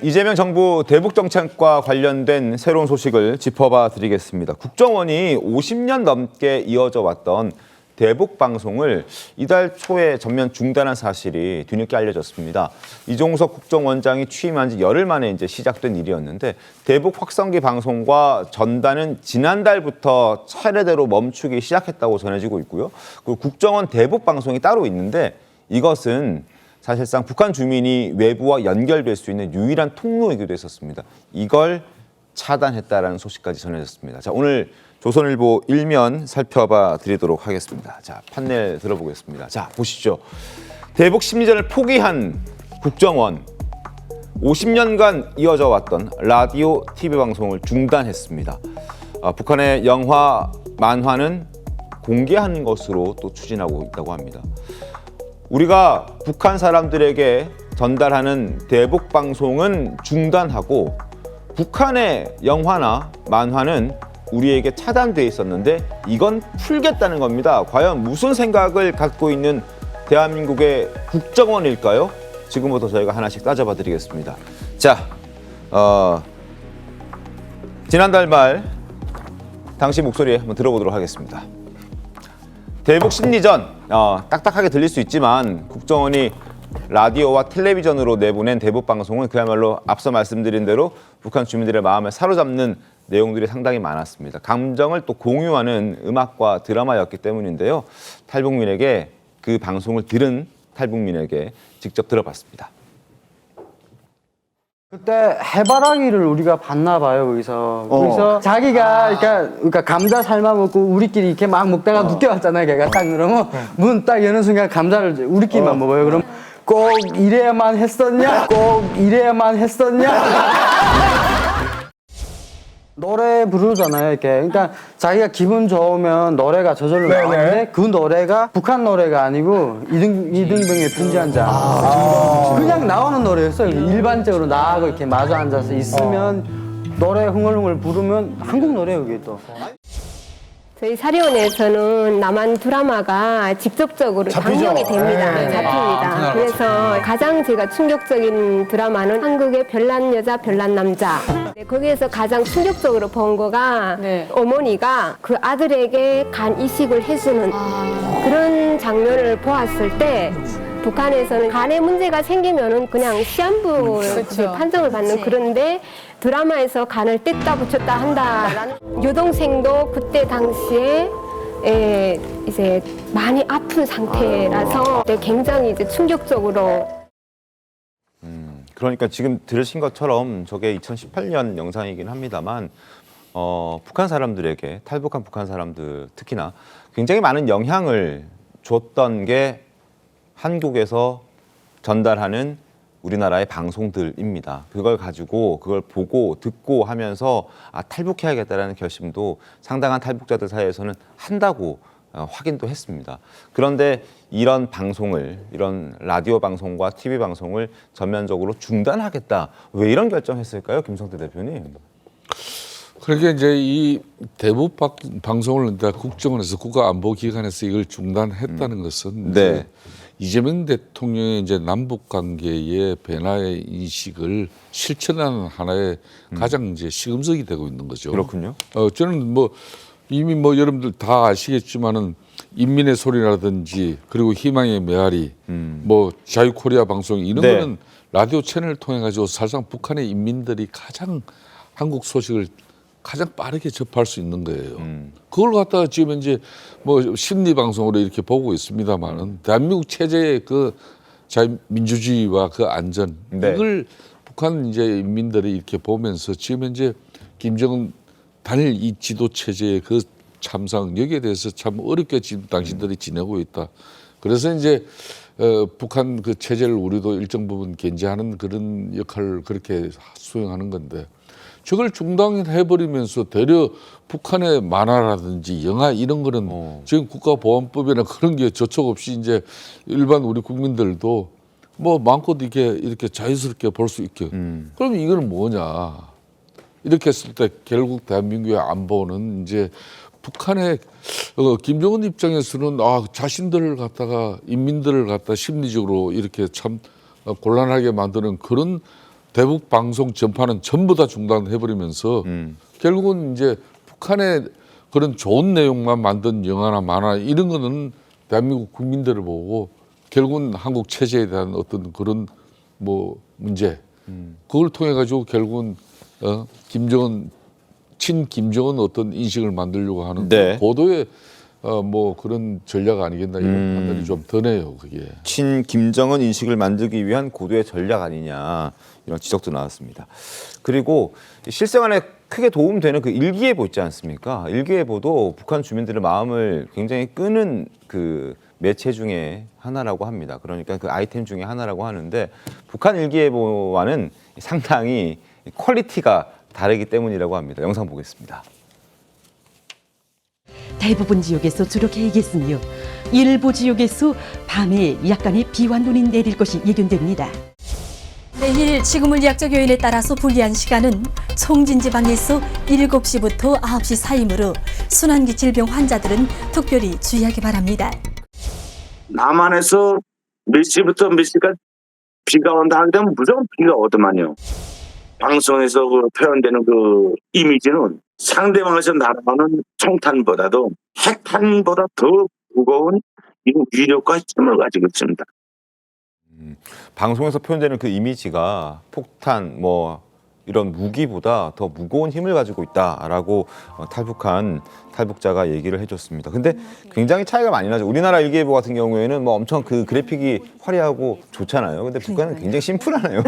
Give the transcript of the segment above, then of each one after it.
이재명 정부 대북 정책과 관련된 새로운 소식을 짚어봐 드리겠습니다. 국정원이 50년 넘게 이어져 왔던 대북 방송을 이달 초에 전면 중단한 사실이 뒤늦게 알려졌습니다. 이종석 국정원장이 취임한 지 열흘 만에 이제 시작된 일이었는데 대북 확성기 방송과 전단은 지난달부터 차례대로 멈추기 시작했다고 전해지고 있고요. 그리고 국정원 대북 방송이 따로 있는데 이것은 사실상 북한 주민이 외부와 연결될 수 있는 유일한 통로이기도 했었습니다. 이걸 차단했다라는 소식까지 전해졌습니다. 자, 오늘 조선일보 일면 살펴봐 드리도록 하겠습니다. 자, 판넬 들어보겠습니다. 자, 보시죠. 대북 심리전을 포기한 국정원. 50년간 이어져 왔던 라디오, TV 방송을 중단했습니다. 북한의 영화, 만화는 공개하는 것으로 또 추진하고 있다고 합니다. 우리가 북한 사람들에게 전달하는 대북 방송은 중단하고 북한의 영화나 만화는 우리에게 차단돼 있었는데 이건 풀겠다는 겁니다. 과연 무슨 생각을 갖고 있는 대한민국의 국정원일까요? 지금부터 저희가 하나씩 따져봐 드리겠습니다. 자, 지난달 말 당시 목소리 한번 들어보도록 하겠습니다. 대북 심리전, 딱딱하게 들릴 수 있지만 국정원이 라디오와 텔레비전으로 내보낸 대북 방송은 그야말로 앞서 말씀드린 대로 북한 주민들의 마음을 사로잡는 내용들이 상당히 많았습니다. 감정을 또 공유하는 음악과 드라마였기 때문인데요. 탈북민에게 그 방송을 들은 탈북민에게 직접 들어봤습니다. 그때 해바라기를 우리가 봤나 봐요, 거기서 자기가 그러니까 감자 삶아 먹고 우리끼리 이렇게 막 먹다가 늦게 왔잖아요, 걔가 딱 그러면 문 딱 여는 순간 감자를 우리끼리만 먹어요. 그럼 꼭 이래야만 했었냐? 꼭 이래야만 했었냐? 노래 부르잖아요, 이렇게. 그러니까 자기가 기분 좋으면 노래가 저절로 나오는데 그 노래가 북한 노래가 아니고 이등병의 편지 한 장. 그냥 나오는 노래였어요. 일반적으로 나하고 이렇게 마주 앉아서 있으면 노래 흥얼흥얼 부르면 한국 노래예요, 그게 또. 저희 사리원에서는 남한 드라마가 직접적으로 방영이 됩니다. 잡힙니다. 그래서 가장 제가 충격적인 드라마는 한국의 별난 여자, 별난 남자. 거기에서 가장 충격적으로 본 거가 어머니가 그 아들에게 간 이식을 해주는 그런 장면을 보았을 때 북한에서는 간에 문제가 생기면은 그냥 시한부 판정을 받는 그런데 드라마에서 간을 뗐다 붙였다 한다라는 여동생도 그때 당시에 이제 많이 아픈 상태라서 굉장히 이제 충격적으로. 그러니까 지금 들으신 것처럼 저게 2018년 영상이긴 합니다만 북한 사람들에게 탈북한 북한 사람들 특히나 굉장히 많은 영향을 줬던 게 한국에서 전달하는 우리나라의 방송들입니다. 그걸 가지고 그걸 보고 듣고 하면서 탈북해야겠다라는 결심도 상당한 탈북자들 사이에서는 한다고 확인도 했습니다. 그런데 이런 방송을, 이런 라디오 방송과 TV 방송을 전면적으로 중단하겠다. 왜 이런 결정했을까요, 김성태 대표님? 그러니까 이제 이 대북 방송을 국정원에서 국가안보기관에서 이걸 중단했다는 것은 이재명 대통령의 이제 남북 관계의 변화의 인식을 실천하는 하나의 가장 이제 시금석이 되고 있는 거죠. 그렇군요. 저는 이미 여러분들 다 아시겠지만은 인민의 소리라든지 그리고 희망의 메아리, 자유코리아 방송 이런 거는 라디오 채널을 통해 가지고 사실상 북한의 인민들이 가장 한국 소식을 가장 빠르게 접할 수 있는 거예요. 그걸 갖다가 지금 이제 심리 방송으로 이렇게 보고 있습니다만은 대한민국 체제의 그 자유민주주의와 그 안전 이걸 북한 이제 인민들이 이렇게 보면서 지금 이제 김정은 단일 이 지도 체제의 그 참상 여기에 대해서 참 어렵게 지금 당신들이 지내고 있다. 그래서 이제 북한 그 체제를 우리도 일정 부분 견제하는 그런 역할을 그렇게 수행하는 건데. 저걸 중단해버리면서 되려 북한의 만화라든지 영화 이런 거는 지금 국가보안법이나 그런 게 저촉 없이 이제 일반 우리 국민들도 마음껏 이렇게 자유스럽게 볼 수 있게. 그럼 이거는 뭐냐. 이렇게 했을 때 결국 대한민국의 안보는 이제 북한의 김정은 입장에서는 자신들을 갖다가 인민들을 갖다 심리적으로 이렇게 참 곤란하게 만드는 그런 대북 방송 전파는 전부 다 중단해버리면서 결국은 이제 북한의 그런 좋은 내용만 만든 영화나 만화 이런 거는 대한민국 국민들을 보고 결국은 한국 체제에 대한 어떤 그런 뭐 문제 그걸 통해 가지고 결국은 김정은 친 김정은 어떤 인식을 만들려고 하는 네. 고도의 뭐 그런 전략 아니겠나 이런 판단이 좀 드네요. 그게. 친 김정은 인식을 만들기 위한 고도의 전략 아니냐 이런 지적도 나왔습니다. 그리고 실생활에 크게 도움되는 그 일기예보 있지 않습니까? 일기예보도 북한 주민들의 마음을 굉장히 끄는 그 매체 중에 하나라고 합니다. 그러니까 그 아이템 중에 하나라고 하는데 북한 일기예보와는 상당히 퀄리티가 다르기 때문이라고 합니다. 영상 보겠습니다. 대부분 지역에서 주로 계획했으며 일부 지역에서 밤에 약간의 비와 눈이 내릴 것이 예견됩니다. 내일 지구물리학적 요인에 따라서 불리한 시간은 송진지방에서 7시부터 9시 사이므로 순환기 질병 환자들은 특별히 주의하기 바랍니다. 남한에서 몇 시부터 몇 시까지 비가 온다 하게 되면 무조건 비가 오더만요. 방송에서 그 표현되는 그 이미지는 상대방에서 날아가는 총탄보다도 핵탄보다 더 무거운 이 위력과 힘을 가지고 있습니다. 방송에서 표현되는 그 이미지가 폭탄 뭐 이런 무기보다 더 무거운 힘을 가지고 있다라고 탈북한 탈북자가 얘기를 해줬습니다. 근데 굉장히 차이가 많이 나죠. 우리나라 일기예보 같은 경우에는 뭐 엄청 그 그래픽이 화려하고 좋잖아요. 근데 북한은 굉장히 심플하네요.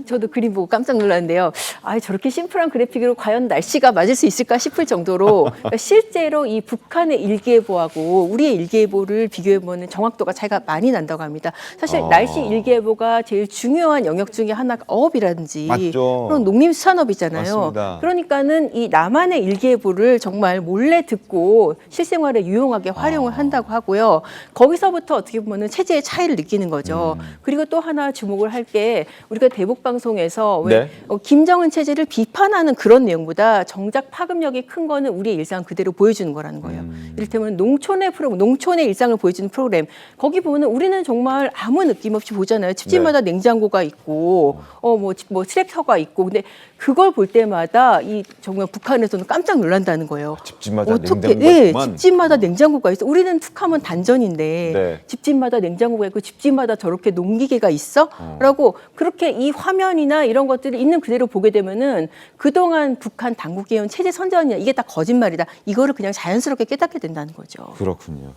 저도 그림 보고 깜짝 놀랐는데요. 아, 저렇게 심플한 그래픽으로 과연 날씨가 맞을 수 있을까 싶을 정도로 그러니까 실제로 이 북한의 일기예보하고 우리의 일기예보를 비교해보면 정확도가 차이가 많이 난다고 합니다. 사실 날씨 일기예보가 제일 중요한 영역 중에 하나가 어업이라든지 맞죠. 그런 농림수산업이잖아요. 맞습니다. 그러니까는 이 남한의 일기예보를 정말 몰래 듣고 실생활에 유용하게 활용을 한다고 하고요. 거기서부터 어떻게 보면 체제의 차이를 느끼는 거죠. 그리고 또 하나 주목을 할 게 우리가 대북 방송에서 왜 김정은 체제를 비판하는 그런 내용보다 정작 파급력이 큰 거는 우리의 일상 그대로 보여주는 거라는 거예요. 이를테면 농촌의 일상을 보여주는 프로그램. 거기 보면은 우리는 정말 아무 느낌 없이 보잖아요. 집집마다 냉장고가 있고 뭐 트랙터가 있고 근데 그걸 볼 때마다 이 정말 북한에서는 깜짝 놀란다는 거예요. 집집마다 어떻게? 냉장고가 예, 있구만. 집집마다 냉장고가 있어. 우리는 툭하면 단전인데 네. 집집마다 냉장고가 있고 집집마다 저렇게 농기계가 있어? 라고 그렇게 이 화면이나 이런 것들을 있는 그대로 보게 되면은 그동안 북한 당국이 해온 체제 선전이야. 이게 다 거짓말이다. 이거를 그냥 자연스럽게 깨닫게 된다는 거죠. 그렇군요.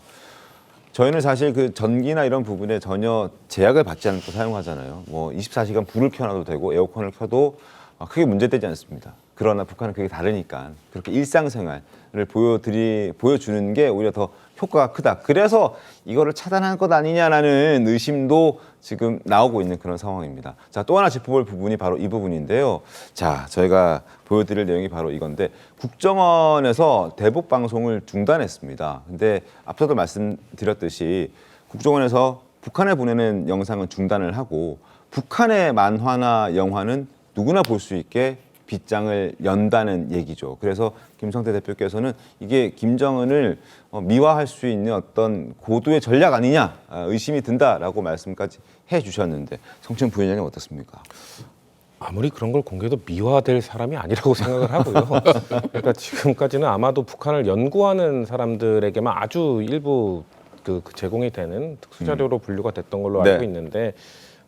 저희는 사실 그 전기나 이런 부분에 전혀 제약을 받지 않고 사용하잖아요. 뭐 24시간 불을 켜놔도 되고 에어컨을 켜도 크게 문제되지 않습니다. 그러나 북한은 그게 다르니까 그렇게 일상생활을 보여주는 게 오히려 더 효과가 크다. 그래서 이거를 차단한 것 아니냐라는 의심도 지금 나오고 있는 그런 상황입니다. 자, 또 하나 짚어볼 부분이 바로 이 부분인데요. 자, 저희가 보여드릴 내용이 바로 이건데 국정원에서 대북 방송을 중단했습니다. 근데 앞서도 말씀드렸듯이 국정원에서 북한에 보내는 영상은 중단을 하고 북한의 만화나 영화는 누구나 볼 수 있게 빗장을 연다는 얘기죠. 그래서 김성태 대표께서는 이게 김정은을 미화할 수 있는 어떤 고도의 전략 아니냐 의심이 든다라고 말씀까지 해주셨는데 성춘 부위원장님 어떻습니까? 아무리 그런 걸 공개해도 미화될 사람이 아니라고 생각을 하고요. 그러니까 지금까지는 아마도 북한을 연구하는 사람들에게만 아주 일부 그 제공이 되는 특수자료로 분류가 됐던 걸로 알고 있는데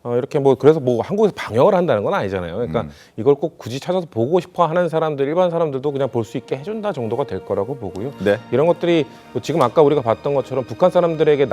이렇게 뭐 그래서 뭐 한국에서 방역을 한다는 건 아니잖아요. 그러니까 이걸 꼭 굳이 찾아서 보고 싶어 하는 사람들, 일반 사람들도 그냥 볼 수 있게 해준다 정도가 될 거라고 보고요. 네. 이런 것들이 뭐 지금 아까 우리가 봤던 것처럼 북한 사람들에게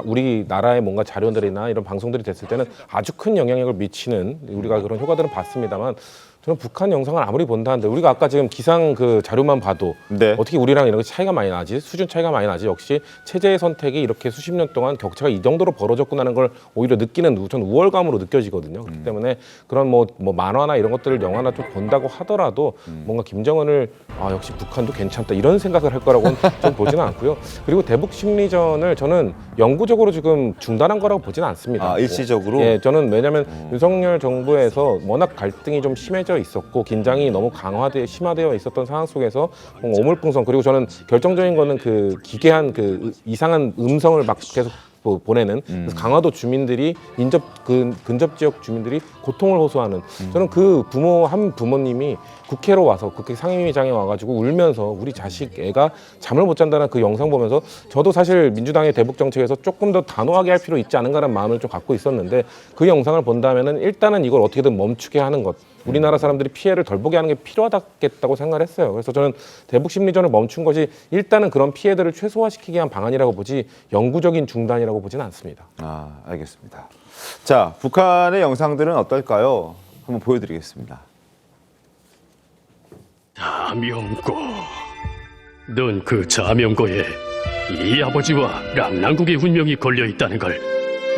우리나라의 뭔가 자료들이나 이런 방송들이 됐을 때는 아주 큰 영향력을 미치는 우리가 그런 효과들은 봤습니다만 저는 북한 영상을 아무리 본다 한들 우리가 아까 지금 기상 그 자료만 봐도 어떻게 우리랑 이런 차이가 많이 나지? 수준 차이가 많이 나지? 역시 체제의 선택이 이렇게 수십 년 동안 격차가 이 정도로 벌어졌구나는 걸 오히려 느끼는 전 우월감으로 느껴지거든요. 그렇기 때문에 그런 뭐 만화나 이런 것들을 영화나 좀 본다고 하더라도 뭔가 김정은을 역시 북한도 괜찮다 이런 생각을 할 거라고는 좀 보지는 않고요. 그리고 대북 심리전을 저는 영구적으로 지금 중단한 거라고 보지는 않습니다. 일시적으로? 예, 저는 왜냐하면 윤석열 정부에서 워낙 갈등이 좀 심해져 있었고 긴장이 너무 심화되어 있었던 상황 속에서 오물풍성 그리고 저는 결정적인 거는 그 기괴한 그 이상한 음성을 막 계속 보내는 그래서 강화도 주민들이 근접 지역 주민들이 고통을 호소하는 저는 그 한 부모님이 국회로 와서 국회 상임위장에 와가지고 울면서 우리 자식 애가 잠을 못 잔다는 그 영상 보면서 저도 사실 민주당의 대북 정책에서 조금 더 단호하게 할 필요 있지 않은가라는 마음을 좀 갖고 있었는데 그 영상을 본다면은 일단은 이걸 어떻게든 멈추게 하는 것 우리나라 사람들이 피해를 덜 보게 하는 게 필요하겠다고 생각을 했어요. 그래서 저는 대북 심리전을 멈춘 것이 일단은 그런 피해들을 최소화시키기 위한 방안이라고 보지 영구적인 중단이라고 보지는 않습니다. 아, 알겠습니다. 자, 북한의 영상들은 어떨까요? 한번 보여드리겠습니다. 자명고, 넌 그 자명고에 이 아버지와 랑랑국의 운명이 걸려 있다는 걸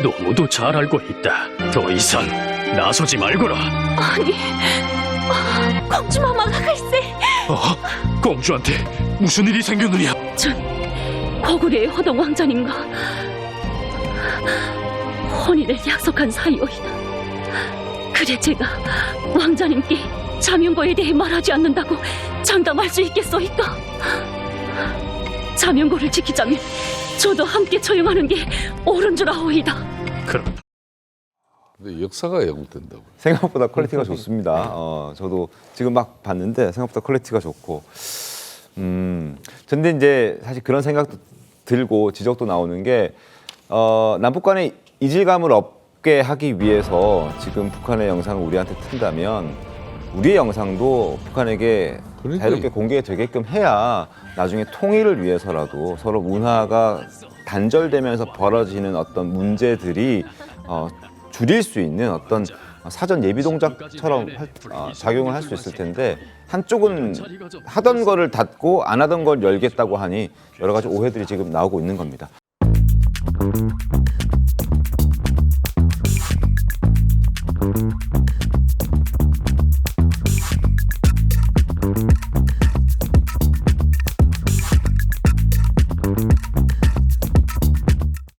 너무도 잘 알고 있다. 더 이상 나서지 말거라. 아니, 공주마마가 글쎄. 공주한테 무슨 일이 생겼느냐? 전 거구리의 허동 왕자님과 혼인을 약속한 사이오이다. 그래 제가 왕자님께 자명고에 대해 말하지 않는다고 장담할 수 있겠소이까? 자명고를 지키자면 저도 함께 처형하는 게 옳은 줄 아오이다. 그럼 근데 역사가 왜곡된다고. 생각보다 퀄리티가 좋습니다. 저도 지금 막 봤는데 생각보다 퀄리티가 좋고. 근데 이제 사실 그런 생각도 들고 지적도 나오는 게 남북 간의 이질감을 없게 하기 위해서 지금 북한의 영상을 우리한테 튼다면 우리의 영상도 북한에게 자유롭게 공개되게끔 해야 나중에 통일을 위해서라도 서로 문화가 단절되면서 벌어지는 어떤 문제들이 줄일 수 있는 어떤 사전 예비 동작처럼 작용을 할 수 있을 텐데 한쪽은 하던 거를 닫고 안 하던 걸 열겠다고 하니 여러 가지 오해들이 지금 나오고 있는 겁니다.